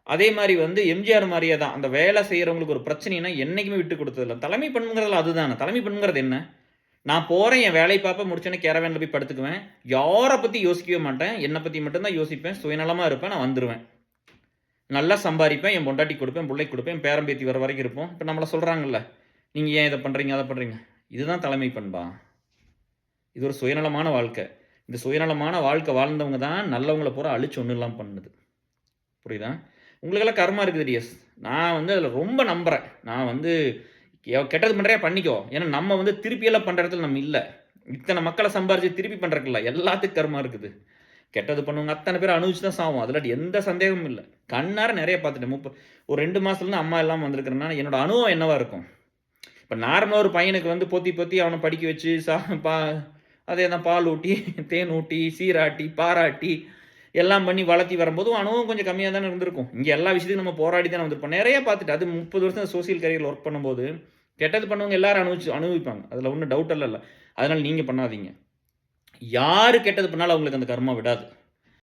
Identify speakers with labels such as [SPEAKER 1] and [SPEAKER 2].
[SPEAKER 1] அதே மாரி வந்து எம்ஜிஆர் மாரியே தான். அந்த வேலை செய்றவங்களுக்கு ஒரு பிரச்சனைன்னா என்னைக்குமே விட்டு குடுத்ததில்ல. தலைமை பண்புங்கிறதுல அதுதானே. தலைமை பண்புங்கிறது என்ன? நான் போறேன், என் வேலைய பார்ப்பேன், முடிச்சோனே கேரவேன்ல போய் படுத்துக்குவேன். யார பத்தி யோசிக்கவே மாட்டேன். என்ன பத்தி மட்டும் தான் யோசிப்பேன். சுயநலமா இருப்பேன். நான் வந்துருவேன். நல்லா சம்பாரிப்பேன். என் பொண்டாட்டிக்கு குடுப்பேன், புள்ளைக்கு குடுப்பேன். என் பேரன், பேத்தி வர வரைக்கும் இருப்போம். இப்ப நம்மள சொல்றாங்கல்ல, "நீங்க ஏன் இத பண்றீங்க, அத பண்றீங்க?" இதுதான் தலைமை பண்பா? இது ஒரு சுயநலமான வாழ்க்கை. இந்த சுயநலமான வாழ்க்கை வாழ்ந்தவங்க தான் நல்லவங்கள பூரா அழிச்சு ஒண்ணும் இல்லாம பண்ணுது. புரியுதா? உங்களுக்கெல்லாம் கர்மா இருக்குது டியர்ஸ். நான் வந்து அதில ரொம்ப நம்புறேன். நான் வந்து கெட்டது பண்றியா பண்ணிக்கோ. ஏன்னா நம்ம வந்து திருப்பியெல்லாம் பண்ற இடத்துல நம்ம இல்ல. இத்தன மக்கள சம்பாரிச்சு திருப்பி பண்றதுக்கு இல்ல. எல்லாத்துக்கும் கர்மா இருக்குது. கெட்டது பண்ணவங்க அத்தன பேரும் அனுபவிச்சு தான் சாவோம். அதுல எந்த சந்தேகமும் இல்ல. கண்ணார நெறைய பார்த்துட்டேன். ஒரு 2 மாசத்துலருந்து அம்மா இல்லாம வந்திருக்கிறேன்னா, என்னோட அனுபவம் என்னவா இருக்கும்? இப்ப நார்மலா ஒரு பையனுக்கு வந்து பொத்தி பொத்தி அவன படிக்க வச்சு, பா அதேதான் பால் ஊட்டி, தேன் ஊட்டி, சீராட்டி, பாராட்டி எல்லாம் பண்ணி வளர்த்தி வரும்போது அனுபவம் கொஞ்சம் கம்மியா தானே இருந்திருக்கும். இங்க எல்லா விஷயத்துக்கும் நம்ம போராடி தானே வந்திருப்போம். நெறைய பார்த்துட்டேன். அது 30 வருஷம் சோசியல் கேரியர்ல வொர்க் பண்ணும்போது, கெட்டது பண்ணவங்க எல்லாரும் அனுபவிப்பாங்க. அதுல ஒண்ணும் டவுட் எல்லாம் இல்ல. அதனால நீங்க பண்ணாதீங்க. யாரு கெட்டது பண்ணாலும் அவங்களுக்கு அந்த கர்மா விடாது.